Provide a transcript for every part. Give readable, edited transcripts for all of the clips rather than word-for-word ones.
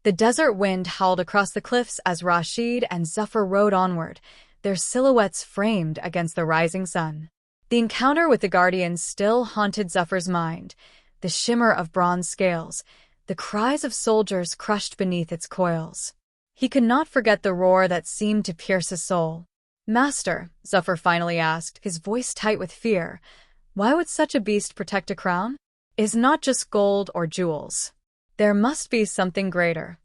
The desert wind howled across the cliffs as Rashid and Zufar rode onward, their silhouettes framed against the rising sun. The encounter with the Guardian still haunted Zufar's mind, the shimmer of bronze scales, the cries of soldiers crushed beneath its coils. He could not forget the roar that seemed to pierce his soul. "Master," Zufar finally asked, his voice tight with fear, "why would such a beast protect a crown? It is not just gold or jewels. There must be something greater."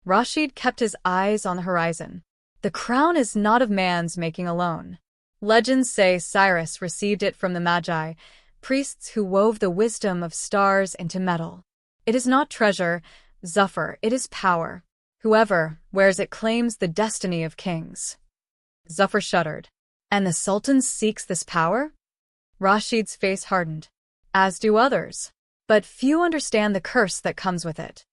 Rashid kept his eyes on the horizon. "The crown is not of man's making alone. Legends say Cyrus received it from the Magi, priests who wove the wisdom of stars into metal. It is not treasure, Zufar, it is power. Whoever wears it claims the destiny of kings." Zufar shuddered. "And the Sultan seeks this power?" Rashid's face hardened. "As do others. But few understand the curse that comes with it."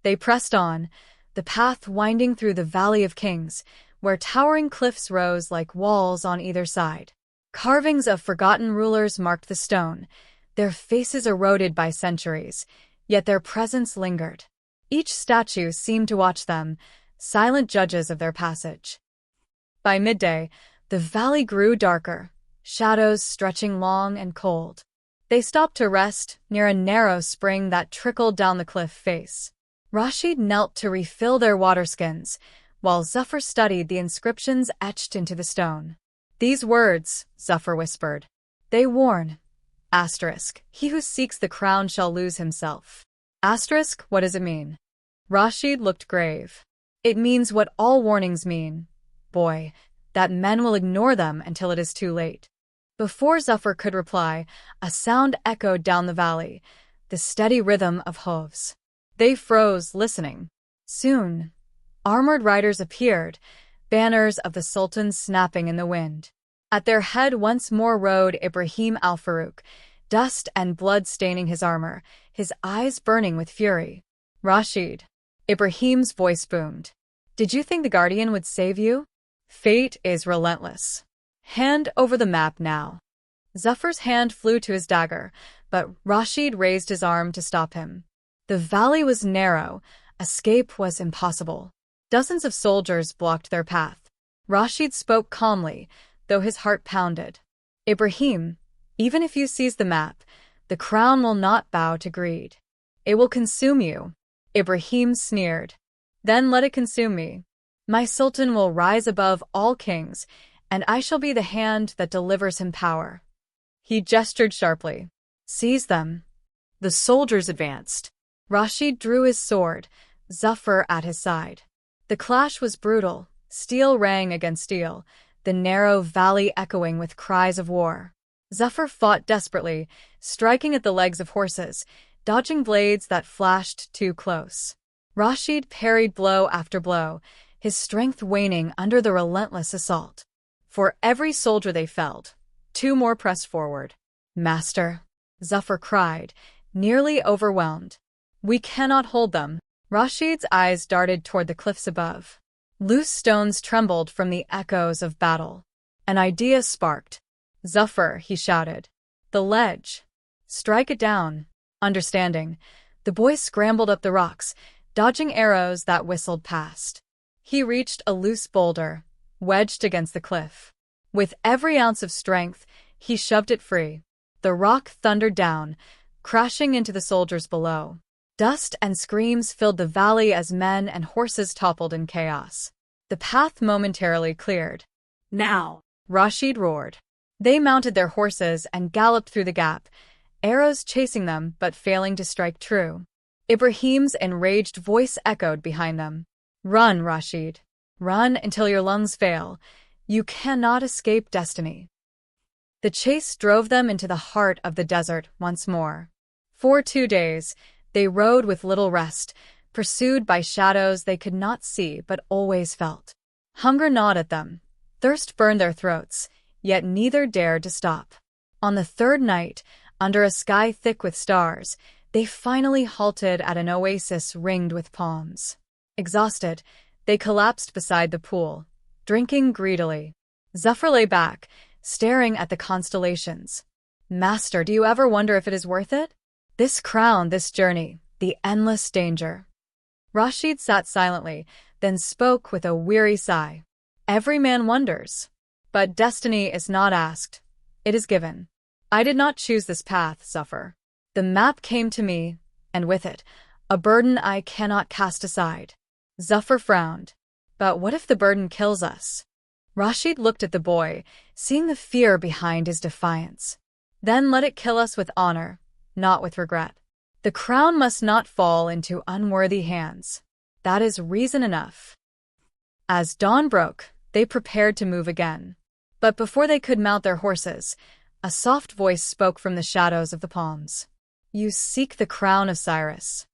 They pressed on, the path winding through the Valley of Kings, where towering cliffs rose like walls on either side. Carvings of forgotten rulers marked the stone, their faces eroded by centuries, yet their presence lingered. Each statue seemed to watch them, silent judges of their passage. By midday, the valley grew darker, shadows stretching long and cold. They stopped to rest near a narrow spring that trickled down the cliff face. Rashid knelt to refill their waterskins, while Zufar studied the inscriptions etched into the stone. "These words," Zufar whispered, "they warn. Asterisk, he who seeks the crown shall lose himself." Asterisk, what does it mean? Rashid looked grave. "It means what all warnings mean, boy, that men will ignore them until it is too late." Before Zufar could reply, a sound echoed down the valley, the steady rhythm of hooves. They froze, listening. Soon, armored riders appeared, banners of the Sultan snapping in the wind. At their head once more rode Ibrahim al-Farouk, dust and blood staining his armor, his eyes burning with fury. "Rashid," Ibrahim's voice boomed. "Did you think the Guardian would save you? Fate is relentless. Hand over the map now." Zufar's hand flew to his dagger, but Rashid raised his arm to stop him. The valley was narrow, escape was impossible. Dozens of soldiers blocked their path. Rashid spoke calmly, though his heart pounded. "Ibrahim, even if you seize the map, the crown will not bow to greed. It will consume you." Ibrahim sneered. "Then let it consume me. My Sultan will rise above all kings, and I shall be the hand that delivers him power." He gestured sharply. "Seize them." The soldiers advanced. Rashid drew his sword, Zufar at his side. The clash was brutal, steel rang against steel, the narrow valley echoing with cries of war. Zufar fought desperately, striking at the legs of horses, dodging blades that flashed too close. Rashid parried blow after blow, his strength waning under the relentless assault. For every soldier they felled, two more pressed forward. "Master," Zufar cried, nearly overwhelmed. "We cannot hold them." Rashid's eyes darted toward the cliffs above. Loose stones trembled from the echoes of battle. An idea sparked. "Zufar," he shouted. "The ledge. Strike it down." Understanding, the boy scrambled up the rocks, dodging arrows that whistled past. He reached a loose boulder, wedged against the cliff. With every ounce of strength, he shoved it free. The rock thundered down, crashing into the soldiers below. Dust and screams filled the valley as men and horses toppled in chaos. The path momentarily cleared. "Now!" Rashid roared. They mounted their horses and galloped through the gap, arrows chasing them but failing to strike true. Ibrahim's enraged voice echoed behind them. "Run, Rashid. Run until your lungs fail. You cannot escape destiny." The chase drove them into the heart of the desert once more. For 2 days, they rode with little rest, pursued by shadows they could not see but always felt. Hunger gnawed at them, thirst burned their throats, yet neither dared to stop. On the 3rd night, under a sky thick with stars, they finally halted at an oasis ringed with palms. Exhausted, they collapsed beside the pool, drinking greedily. Zufar lay back, staring at the constellations. "Master, do you ever wonder if it is worth it? This crown, this journey, the endless danger." Rashid sat silently, then spoke with a weary sigh. Every man wonders. But destiny is not asked. It is given. I did not choose this path, Zufar. The map came to me, and with it, a burden I cannot cast aside. Zufar frowned. But what if the burden kills us? Rashid looked at the boy, seeing the fear behind his defiance. Then let it kill us with honor, not with regret. The crown must not fall into unworthy hands. That is reason enough. As dawn broke, they prepared to move again. But before they could mount their horses, a soft voice spoke from the shadows of the palms. You seek the crown of Cyrus.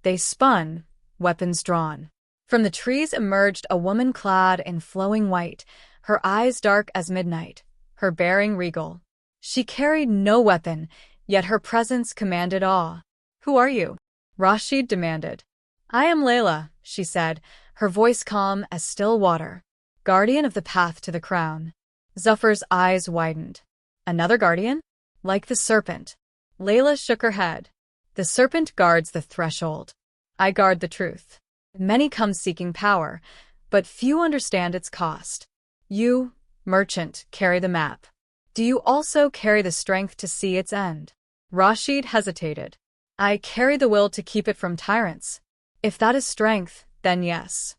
They spun, weapons drawn. From the trees emerged a woman clad in flowing white, her eyes dark as midnight, her bearing regal. She carried no weapon, yet her presence commanded awe. Who are you? Rashid demanded. I am Layla, she said, her voice calm as still water. Guardian of the path to the crown. Zufar's eyes widened. Another guardian? Like the serpent. Layla shook her head. The serpent guards the threshold. I guard the truth. Many come seeking power, but few understand its cost. You, merchant, carry the map. Do you also carry the strength to see its end? Rashid hesitated. I carry the will to keep it from tyrants. If that is strength, then yes.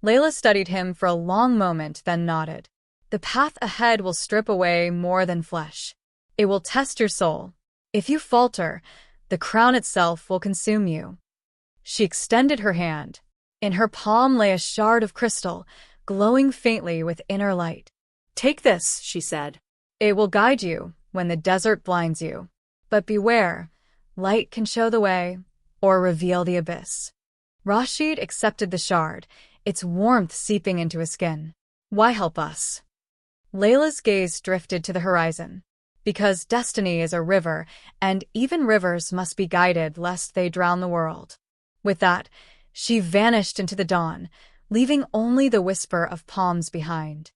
Layla studied him for a long moment, then nodded. The path ahead will strip away more than flesh. It will test your soul. If you falter, the crown itself will consume you. She extended her hand. In her palm lay a shard of crystal, glowing faintly with inner light. Take this, she said. It will guide you when the desert blinds you. But beware, light can show the way or reveal the abyss. Rashid accepted the shard, its warmth seeping into his skin. Why help us? Layla's gaze drifted to the horizon. Because destiny is a river, and even rivers must be guided lest they drown the world. With that, she vanished into the dawn, leaving only the whisper of palms behind.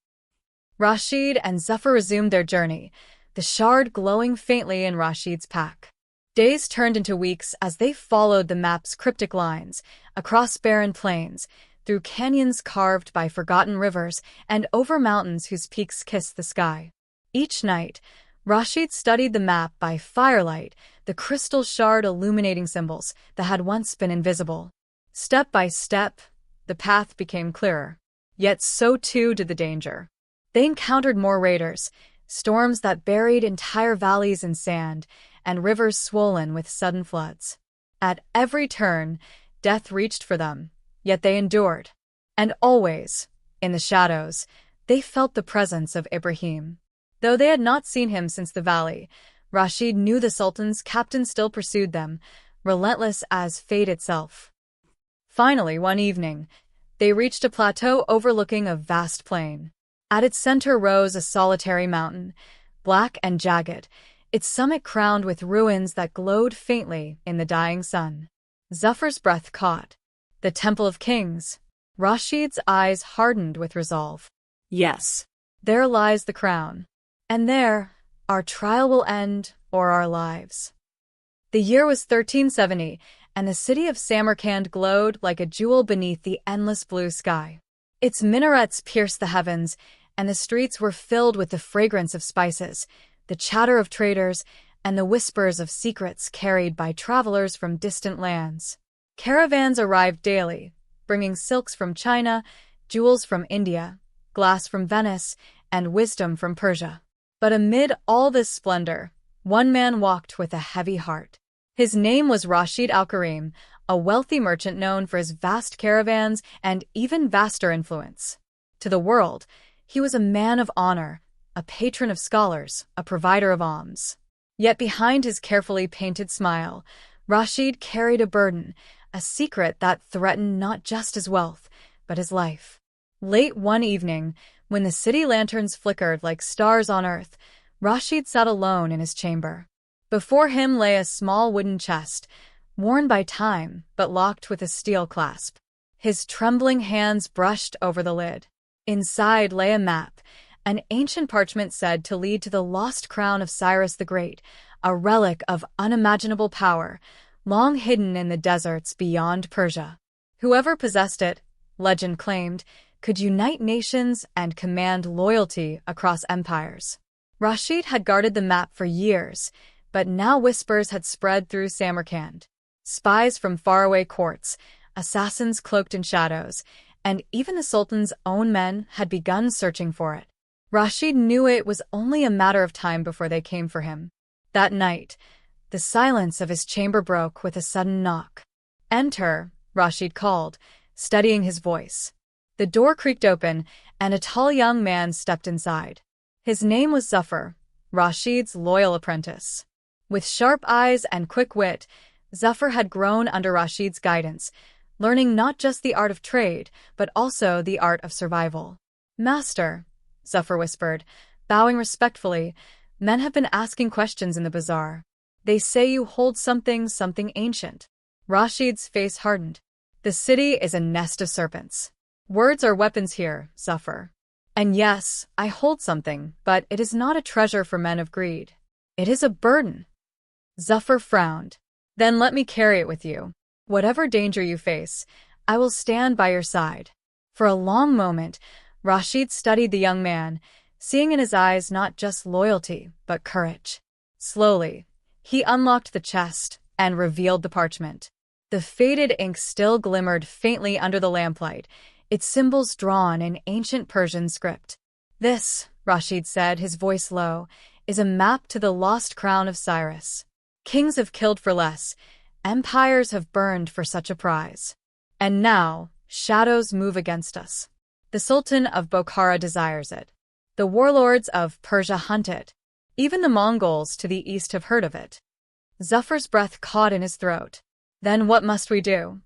Rashid and Zufar resumed their journey, the shard glowing faintly in Rashid's pack. Days turned into weeks as they followed the map's cryptic lines, across barren plains, through canyons carved by forgotten rivers, and over mountains whose peaks kissed the sky. Each night, Rashid studied the map by firelight, the crystal shard illuminating symbols that had once been invisible. Step by step, the path became clearer. Yet so too did the danger. They encountered more raiders, storms that buried entire valleys in sand, and rivers swollen with sudden floods. At every turn, death reached for them, yet they endured. And always, in the shadows, they felt the presence of Ibrahim. Though they had not seen him since the valley, Rashid knew the Sultan's captain still pursued them, relentless as fate itself. Finally, one evening, they reached a plateau overlooking a vast plain. At its center rose a solitary mountain, black and jagged, its summit crowned with ruins that glowed faintly in the dying sun. Zufar's breath caught. The Temple of Kings. Rashid's eyes hardened with resolve. Yes, there lies the crown. And there, our trial will end, or our lives. The year was 1370, and the city of Samarkand glowed like a jewel beneath the endless blue sky. Its minarets pierced the heavens, and the streets were filled with the fragrance of spices, the chatter of traders, and the whispers of secrets carried by travelers from distant lands. Caravans arrived daily, bringing silks from China, jewels from India, glass from Venice, and wisdom from Persia. But amid all this splendor, one man walked with a heavy heart. His name was Rashid al-Karim, a wealthy merchant known for his vast caravans and even vaster influence. To the world, he was a man of honor, a patron of scholars, a provider of alms. Yet behind his carefully painted smile, Rashid carried a burden, a secret that threatened not just his wealth, but his life. Late one evening, when the city lanterns flickered like stars on earth, Rashid sat alone in his chamber. Before him lay a small wooden chest, worn by time but locked with a steel clasp. His trembling hands brushed over the lid. Inside lay a map, an ancient parchment said to lead to the lost crown of Cyrus the Great, a relic of unimaginable power, long hidden in the deserts beyond Persia. Whoever possessed it, legend claimed, could unite nations and command loyalty across empires. Rashid had guarded the map for years, but now whispers had spread through Samarkand. Spies from faraway courts, assassins cloaked in shadows, and even the Sultan's own men had begun searching for it. Rashid knew it was only a matter of time before they came for him. That night, the silence of his chamber broke with a sudden knock. "Enter," Rashid called, steadying his voice. The door creaked open, and a tall young man stepped inside. His name was Zufar, Rashid's loyal apprentice. With sharp eyes and quick wit, Zufar had grown under Rashid's guidance, learning not just the art of trade, but also the art of survival. "Master," Zufar whispered, bowing respectfully, "men have been asking questions in the bazaar. They say you hold something ancient." Rashid's face hardened. "The city is a nest of serpents. Words are weapons here, Zufar. And yes, I hold something, but it is not a treasure for men of greed. It is a burden." Zufar frowned. "Then let me carry it with you. Whatever danger you face, I will stand by your side." For a long moment, Rashid studied the young man, seeing in his eyes not just loyalty, but courage. Slowly, he unlocked the chest and revealed the parchment. The faded ink still glimmered faintly under the lamplight, its symbols drawn in ancient Persian script. "This," Rashid said, his voice low, "is a map to the lost crown of Cyrus. Kings have killed for less, empires have burned for such a prize. And now, shadows move against us. The Sultan of Bokhara desires it. The warlords of Persia hunt it. Even the Mongols to the east have heard of it." Zufar's breath caught in his throat. "Then what must we do?"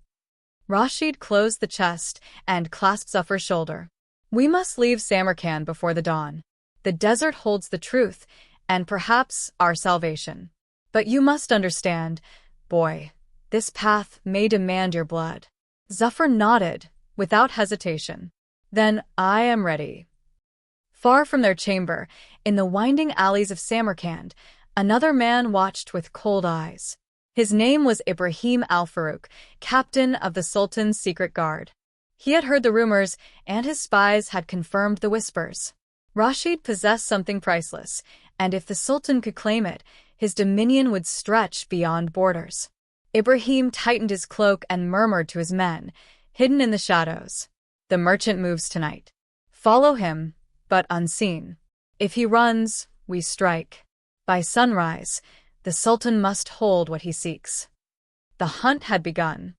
Rashid closed the chest and clasped Zufar's shoulder. "We must leave Samarkand before the dawn. The desert holds the truth, and perhaps our salvation. But you must understand, boy, this path may demand your blood." Zufar nodded, without hesitation. "Then I am ready." Far from their chamber, in the winding alleys of Samarkand, another man watched with cold eyes. His name was Ibrahim al-Farouk, captain of the Sultan's secret guard. He had heard the rumors, and his spies had confirmed the whispers. Rashid possessed something priceless, and if the Sultan could claim it, his dominion would stretch beyond borders. Ibrahim tightened his cloak and murmured to his men, hidden in the shadows, "The merchant moves tonight. Follow him, but unseen. If he runs, we strike. By sunrise, the Sultan must hold what he seeks." The hunt had begun.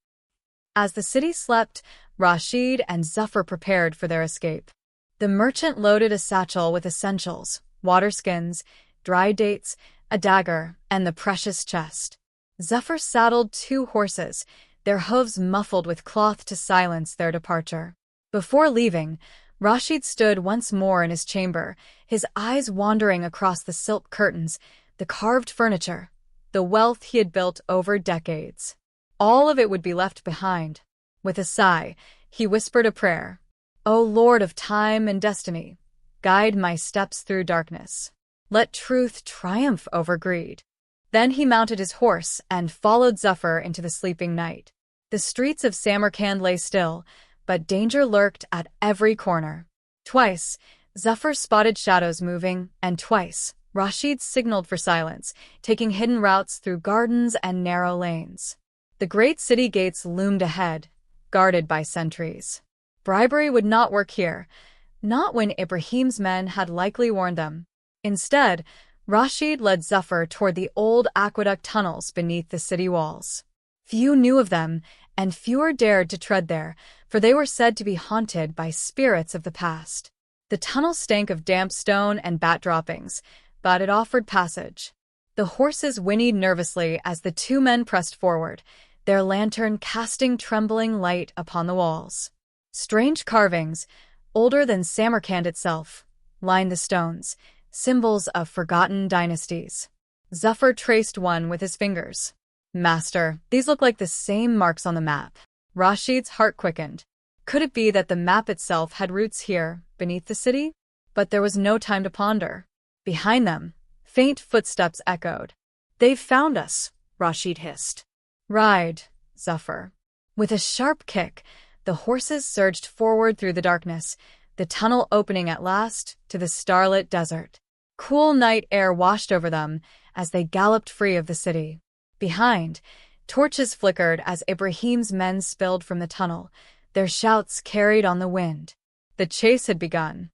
As the city slept, Rashid and Zufar prepared for their escape. The merchant loaded a satchel with essentials, water skins, dried dates, a dagger, and the precious chest. Zufar saddled 2 horses, their hooves muffled with cloth to silence their departure. Before leaving, Rashid stood once more in his chamber, his eyes wandering across the silk curtains, the carved furniture, the wealth he had built over decades. All of it would be left behind. With a sigh, he whispered a prayer. "O Lord of time and destiny, guide my steps through darkness. Let truth triumph over greed." Then he mounted his horse and followed Zufar into the sleeping night. The streets of Samarkand lay still, but danger lurked at every corner. Twice, Zufar spotted shadows moving, and twice, Rashid signaled for silence, taking hidden routes through gardens and narrow lanes. The great city gates loomed ahead, guarded by sentries. Bribery would not work here, not when Ibrahim's men had likely warned them. Instead, Rashid led Zufar toward the old aqueduct tunnels beneath the city walls. Few knew of them, and fewer dared to tread there, for they were said to be haunted by spirits of the past. The tunnel stank of damp stone and bat droppings, but it offered passage. The horses whinnied nervously as the 2 men pressed forward, their lantern casting trembling light upon the walls. Strange carvings, older than Samarkand itself, lined the stones, symbols of forgotten dynasties. Zufar traced one with his fingers. "Master, these look like the same marks on the map." Rashid's heart quickened. Could it be that the map itself had roots here, beneath the city? But there was no time to ponder. Behind them, faint footsteps echoed. "They've found us," Rashid hissed. "Ride, Zufar." With a sharp kick, the horses surged forward through the darkness, the tunnel opening at last to the starlit desert. Cool night air washed over them as they galloped free of the city. Behind, torches flickered as Ibrahim's men spilled from the tunnel, their shouts carried on the wind. The chase had begun.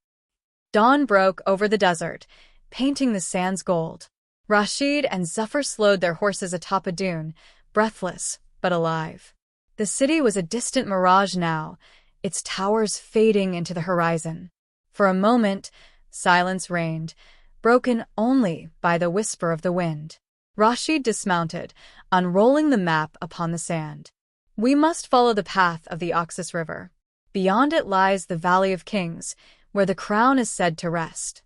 Dawn broke over the desert, painting the sands gold. Rashid and Zafar slowed their horses atop a dune, breathless but alive. The city was a distant mirage now, its towers fading into the horizon. For a moment, silence reigned, broken only by the whisper of the wind. Rashid dismounted, unrolling the map upon the sand. "We must follow the path of the Oxus River. Beyond it lies the Valley of Kings, where the crown is said to rest."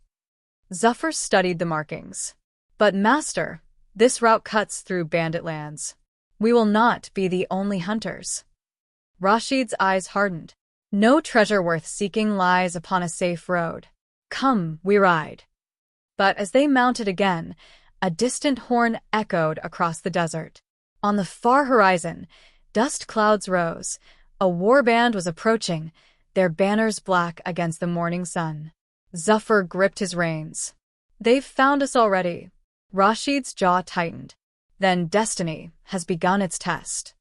Zafar studied the markings. "But master, this route cuts through bandit lands. We will not be the only hunters." Rashid's eyes hardened. "No treasure worth seeking lies upon a safe road. Come, we ride." But as they mounted again, a distant horn echoed across the desert. On the far horizon, dust clouds rose. A war band was approaching, their banners black against the morning sun. Zafar gripped his reins. "They've found us already." Rashid's jaw tightened. Then destiny has begun its test.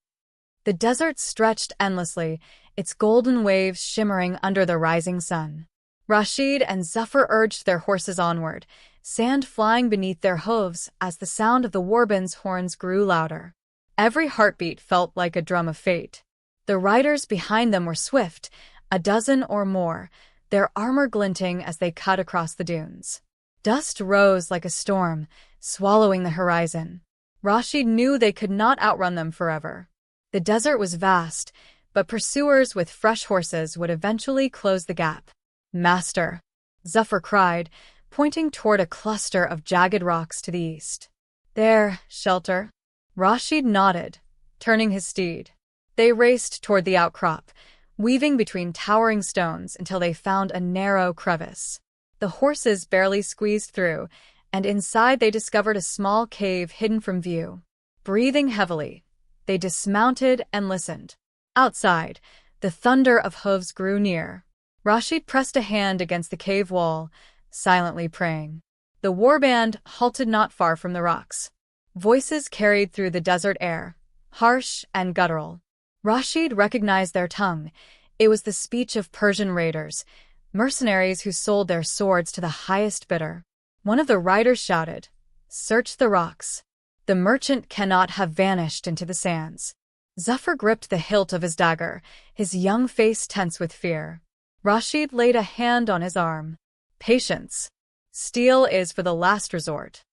The desert stretched endlessly, its golden waves shimmering under the rising sun. Rashid and Zafar urged their horses onward, sand flying beneath their hooves as the sound of the warband's horns grew louder. Every heartbeat felt like a drum of fate. The riders behind them were swift, a dozen or more, their armor glinting as they cut across the dunes. Dust rose like a storm, swallowing the horizon. Rashid knew they could not outrun them forever. The desert was vast, but pursuers with fresh horses would eventually close the gap. "Master," Zafar cried, pointing toward a cluster of jagged rocks to the east. "There, shelter." Rashid nodded, turning his steed. They raced toward the outcrop, weaving between towering stones until they found a narrow crevice. The horses barely squeezed through, and inside they discovered a small cave hidden from view. Breathing heavily, they dismounted and listened. Outside, the thunder of hooves grew near. Rashid pressed a hand against the cave wall, silently praying. The warband halted not far from the rocks. Voices carried through the desert air, harsh and guttural. Rashid recognized their tongue. It was the speech of Persian raiders, mercenaries who sold their swords to the highest bidder. One of the riders shouted, "Search the rocks. The merchant cannot have vanished into the sands." Zafar gripped the hilt of his dagger, his young face tense with fear. Rashid laid a hand on his arm. "Patience. Steel is for the last resort."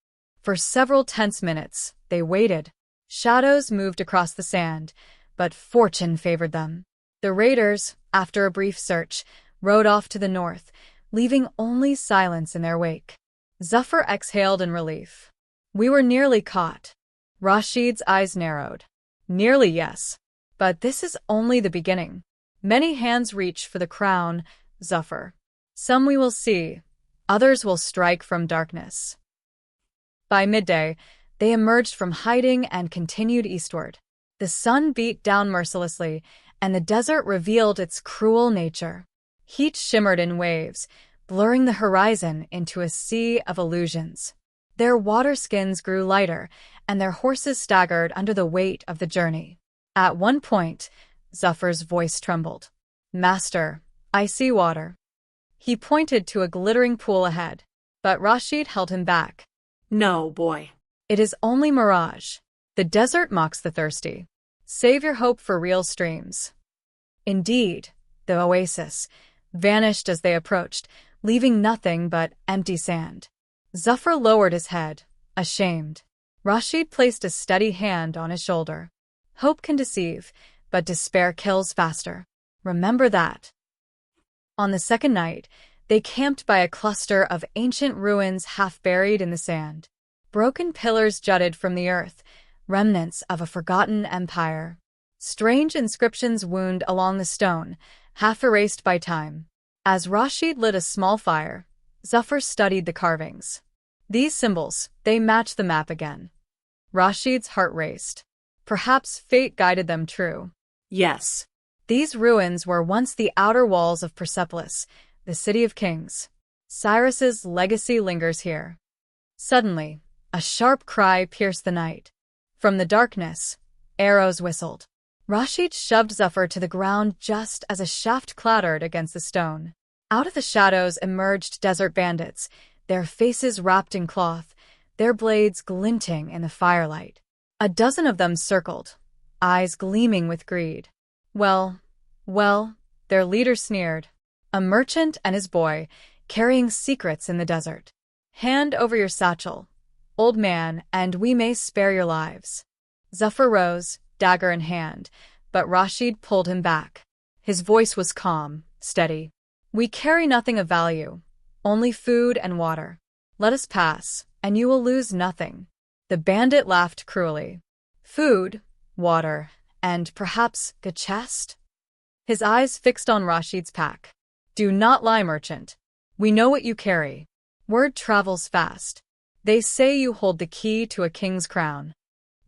For several tense minutes, they waited. Shadows moved across the sand, but fortune favored them. The raiders, after a brief search, rode off to the north, leaving only silence in their wake. Zafar exhaled in relief. "We were nearly caught." Rashid's eyes narrowed. "Nearly, yes. But this is only the beginning. Many hands reach for the crown, Zafar. Some we will see, others will strike from darkness." By midday, they emerged from hiding and continued eastward. The sun beat down mercilessly, and the desert revealed its cruel nature. Heat shimmered in waves, blurring the horizon into a sea of illusions. Their water skins grew lighter, and their horses staggered under the weight of the journey. At one point, Zafar's voice trembled. "Master, I see water." He pointed to a glittering pool ahead, but Rashid held him back. "No, boy. "It is only mirage. The desert mocks the thirsty. Save your hope for real streams." Indeed, the oasis vanished as they approached, leaving nothing but empty sand. Zafar lowered his head, ashamed. Rashid placed a steady hand on his shoulder. "Hope can deceive, but despair kills faster. Remember that." On the second night, they camped by a cluster of ancient ruins half buried in the sand. Broken pillars jutted from the earth, remnants of a forgotten empire. Strange inscriptions wound along the stone, half erased by time. As Rashid lit a small fire, Zafar studied the carvings. These symbols, they matched the map again. Rashid's heart raced. Perhaps fate guided them true. Yes. These ruins were once the outer walls of Persepolis, the city of kings. Cyrus's legacy lingers here. Suddenly, a sharp cry pierced the night. From the darkness, arrows whistled. Rashid shoved Zufar to the ground just as a shaft clattered against the stone. Out of the shadows emerged desert bandits, their faces wrapped in cloth, their blades glinting in the firelight. A dozen of them circled, eyes gleaming with greed. Well, their leader sneered. A merchant and his boy, carrying secrets in the desert. Hand over your satchel, old man, and we may spare your lives. Zufar rose, dagger in hand, but Rashid pulled him back. His voice was calm, steady. We carry nothing of value, only food and water. Let us pass, and you will lose nothing. The bandit laughed cruelly. Food, water, and perhaps a chest? His eyes fixed on Rashid's pack. Do not lie, merchant. We know what you carry. Word travels fast. They say you hold the key to a king's crown.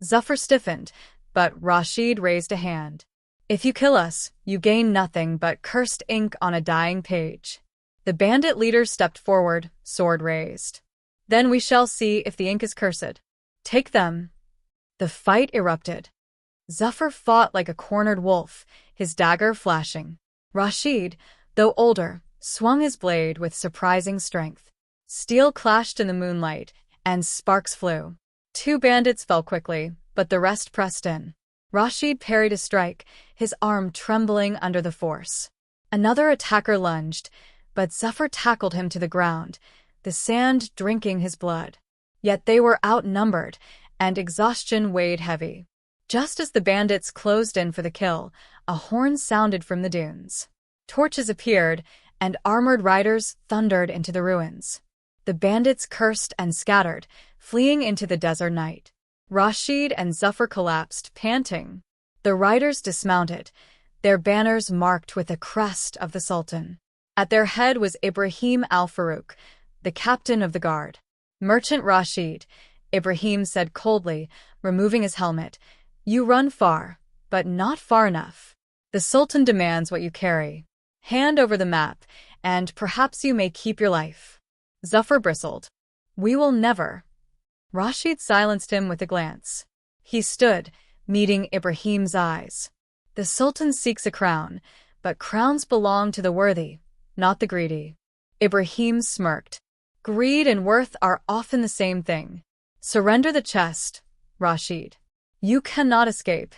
Zufar stiffened, but Rashid raised a hand. If you kill us, you gain nothing but cursed ink on a dying page. The bandit leader stepped forward, sword raised. Then we shall see if the ink is cursed. Take them. The fight erupted. Zufar fought like a cornered wolf, his dagger flashing. Rashid, though older, swung his blade with surprising strength. Steel clashed in the moonlight, and sparks flew. Two bandits fell quickly, but the rest pressed in. Rashid parried a strike, his arm trembling under the force. Another attacker lunged, but Zufar tackled him to the ground, the sand drinking his blood. Yet they were outnumbered, and exhaustion weighed heavy. Just as the bandits closed in for the kill, a horn sounded from the dunes. Torches appeared, and armored riders thundered into the ruins. The bandits cursed and scattered, fleeing into the desert night. Rashid and Zufar collapsed, panting. The riders dismounted, their banners marked with the crest of the Sultan. At their head was Ibrahim al-Farouk, the captain of the guard. Merchant Rashid, Ibrahim said coldly, removing his helmet, you run far, but not far enough. The Sultan demands what you carry. Hand over the map, and perhaps you may keep your life. Zufar bristled. We will never. Rashid silenced him with a glance. He stood, meeting Ibrahim's eyes. The Sultan seeks a crown, but crowns belong to the worthy, not the greedy. Ibrahim smirked. Greed and worth are often the same thing. Surrender the chest, Rashid. You cannot escape.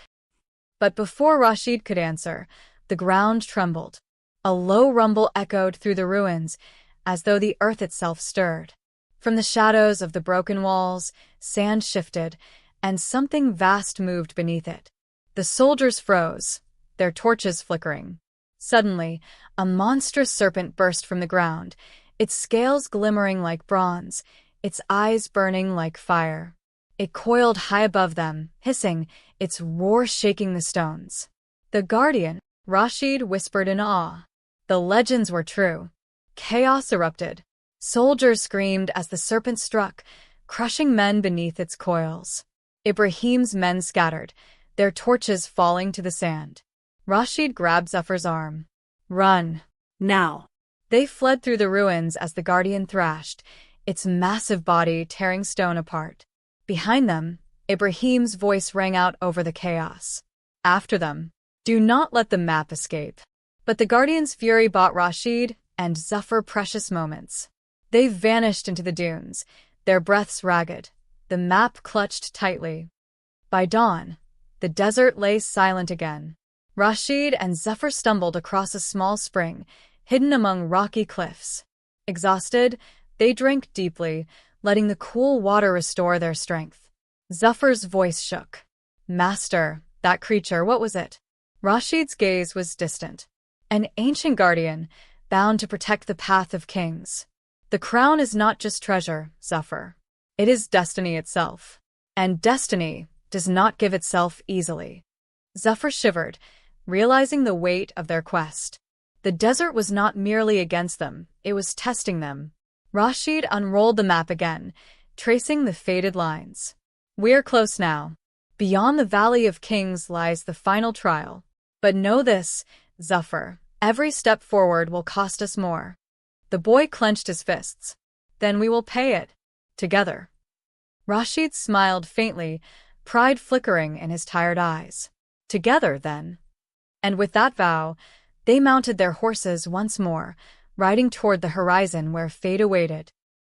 But before Rashid could answer, the ground trembled. A low rumble echoed through the ruins, as though the earth itself stirred. From the shadows of the broken walls, sand shifted, and something vast moved beneath it. The soldiers froze, their torches flickering. Suddenly, a monstrous serpent burst from the ground, its scales glimmering like bronze, its eyes burning like fire. It coiled high above them, hissing, its roar shaking the stones. The Guardian, Rashid whispered in awe. The legends were true. Chaos erupted. Soldiers screamed as the serpent struck, crushing men beneath its coils. Ibrahim's men scattered, their torches falling to the sand. Rashid grabbed Zufar's arm. Run. Now. They fled through the ruins as the Guardian thrashed, its massive body tearing stone apart. Behind them, Ibrahim's voice rang out over the chaos. After them. Do not let the map escape. But the Guardian's fury bought Rashid and Zufar precious moments. They vanished into the dunes, their breaths ragged, the map clutched tightly. By dawn, the desert lay silent again. Rashid and Zufar stumbled across a small spring, hidden among rocky cliffs. Exhausted, they drank deeply, letting the cool water restore their strength. Zufar's voice shook. Master, that creature, what was it? Rashid's gaze was distant. An ancient guardian, bound to protect the path of kings. The crown is not just treasure, Zufar. It is destiny itself. And destiny does not give itself easily. Zufar shivered, realizing the weight of their quest. The desert was not merely against them, it was testing them. Rashid unrolled the map again, tracing the faded lines. We're close now. Beyond the Valley of Kings lies the final trial. But know this, Zufar, every step forward will cost us more. The boy clenched his fists. Then we will pay it. Together. Rashid smiled faintly, pride flickering in his tired eyes. Together, then. And with that vow, they mounted their horses once more, riding toward the horizon where fate awaited.